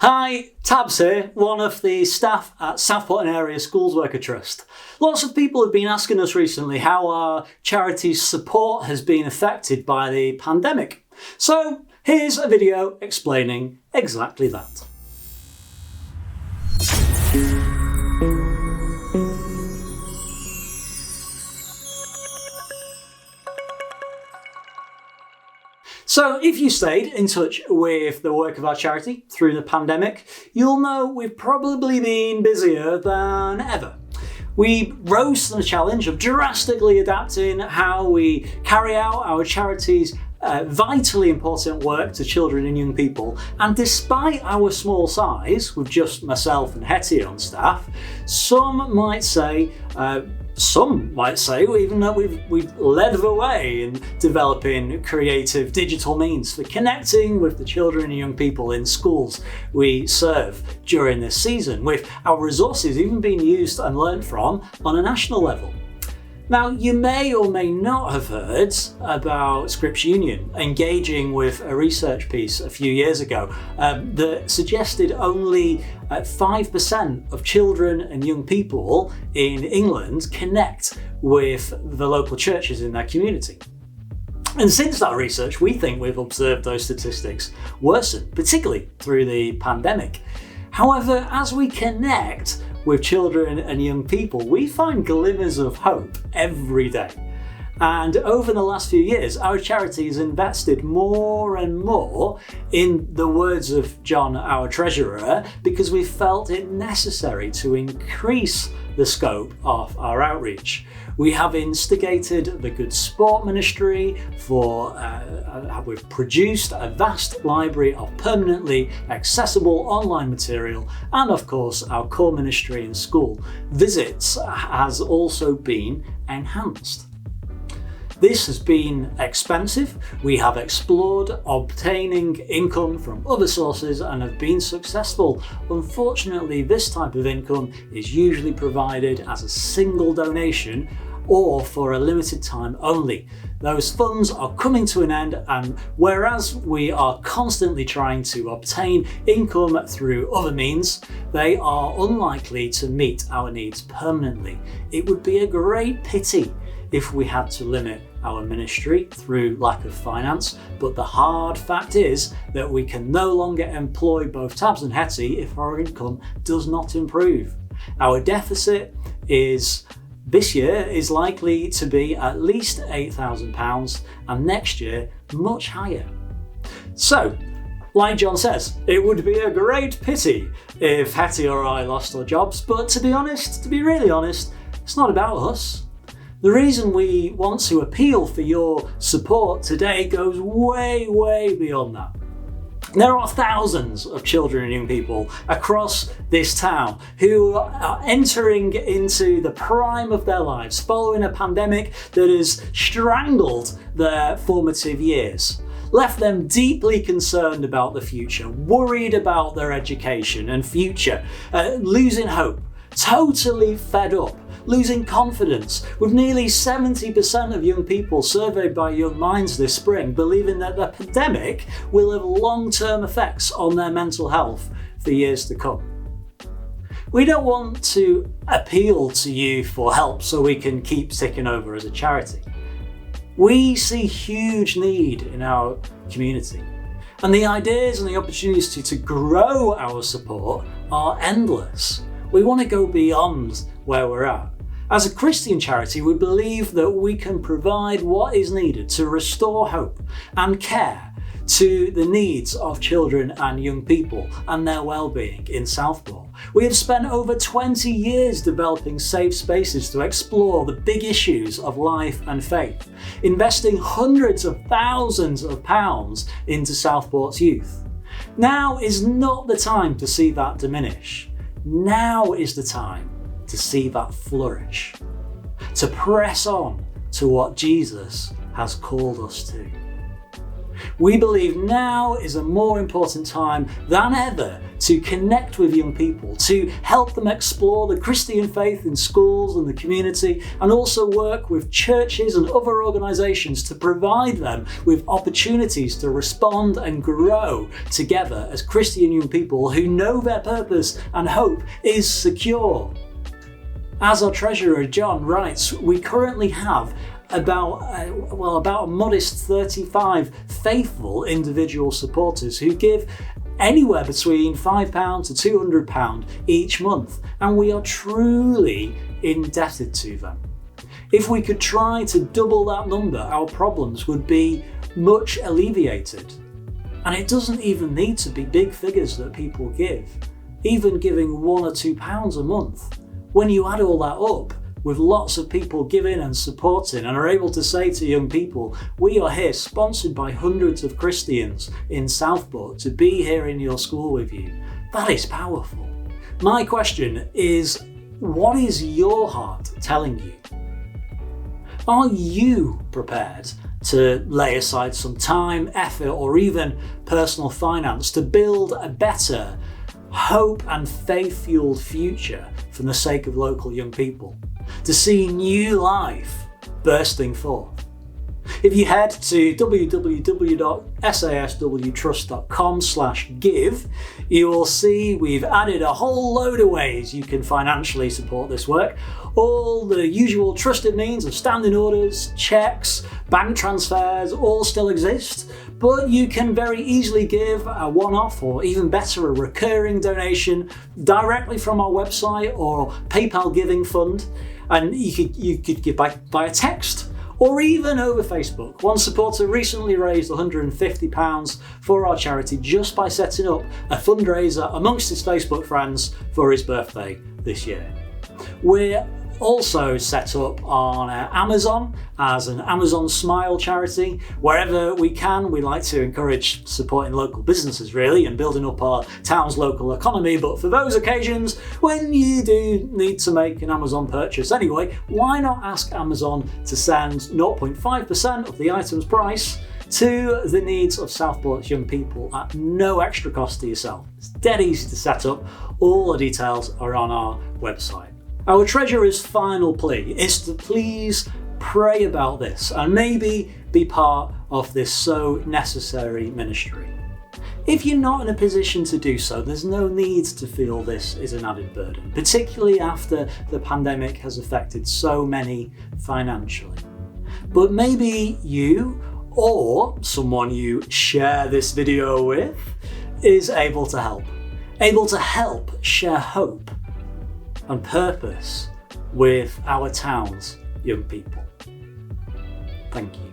Hi, Tabz here, one of the staff at Southport and Area Schools Worker Trust. Lots of people have been asking us recently how our charity's support has been affected by the pandemic. So here's a video explaining exactly that. So if you stayed in touch with the work of our charity through the pandemic, you'll know we've probably been busier than ever. We rose to the challenge of drastically adapting how we carry out our charity's vitally important work to children and young people, and despite our small size, with just myself and Hettie on staff, some might say even that we've led the way in developing creative digital means for connecting with the children and young people in schools we serve during this season, with our resources even being used and learnt from on a national level. Now, you may or may not have heard about Scripps Union engaging with a research piece a few years ago that suggested only 5% of children and young people in England connect with the local churches in their community. And since that research, we think we've observed those statistics worsen, particularly through the pandemic. However, as we connect with children and young people, we find glimmers of hope every day. And over the last few years, our charity has invested more and more, in the words of John, our treasurer, because we felt it necessary to increase the scope of our outreach. We have instigated the Good Sport Ministry we've produced a vast library of permanently accessible online material, and of course our core ministry in school visits has also been enhanced. This has been expensive. We have explored obtaining income from other sources and have been successful. Unfortunately, this type of income is usually provided as a single donation or for a limited time only. Those funds are coming to an end, and whereas we are constantly trying to obtain income through other means, they are unlikely to meet our needs permanently. It would be a great pity if we had to limit our ministry through lack of finance, but the hard fact is that we can no longer employ both Tabz and Hettie if our income does not improve. Our deficit this year is likely to be at least £8,000, and next year much higher. So, like John says, it would be a great pity if Hettie or I lost our jobs, but to be really honest, it's not about us. The reason we want to appeal for your support today goes way, way beyond that. There are thousands of children and young people across this town who are entering into the prime of their lives following a pandemic that has strangled their formative years, left them deeply concerned about the future, worried about their education and future, losing hope, totally fed up, losing confidence, with nearly 70% of young people surveyed by Young Minds this spring believing that the pandemic will have long-term effects on their mental health for years to come. We don't want to appeal to you for help so we can keep ticking over as a charity. We see huge need in our community, and the ideas and the opportunities to grow our support are endless. We want to go beyond where we're at. As a Christian charity, we believe that we can provide what is needed to restore hope and care to the needs of children and young people and their well-being in Southport. We have spent over 20 years developing safe spaces to explore the big issues of life and faith, investing hundreds of thousands of pounds into Southport's youth. Now is not the time to see that diminish. Now is the time to see that flourish, to press on to what Jesus has called us to. We believe now is a more important time than ever to connect with young people, to help them explore the Christian faith in schools and the community, and also work with churches and other organisations to provide them with opportunities to respond and grow together as Christian young people who know their purpose and hope is secure. As our treasurer John writes, we currently have about a modest 35 faithful individual supporters who give anywhere between £5 to £200 each month, and we are truly indebted to them. If we could try to double that number, our problems would be much alleviated. And it doesn't even need to be big figures that people give, even giving £1 or £2 a month. When you add all that up, with lots of people giving and supporting, and are able to say to young people, we are here sponsored by hundreds of Christians in Southport to be here in your school with you. That is powerful. My question is, what is your heart telling you? Are you prepared to lay aside some time, effort, or even personal finance to build a better, hope and faith-fueled future for the sake of local young people? To see new life bursting forth? If you head to www.saswtrust.com/give, you will see we've added a whole load of ways you can financially support this work. All the usual trusted means of standing orders, cheques, bank transfers all still exist, but you can very easily give a one-off, or even better, a recurring donation directly from our website or PayPal giving fund, and you could give by a text or even over Facebook. One supporter recently raised £150 for our charity just by setting up a fundraiser amongst his Facebook friends for his birthday this year. We're also set up on Amazon as an Amazon Smile charity. Wherever we can, we like to encourage supporting local businesses really and building up our town's local economy, but for those occasions when you do need to make an Amazon purchase anyway, why not ask Amazon to send 0.5% of the item's price to the needs of Southport's young people at no extra cost to yourself. It's dead easy to set up. All the details are on our website. Our treasurer's final plea is to please pray about this and maybe be part of this so necessary ministry. If you're not in a position to do so, there's no need to feel this is an added burden, particularly after the pandemic has affected so many financially. But maybe you or someone you share this video with is able to help share hope and purpose with our town's young people. Thank you.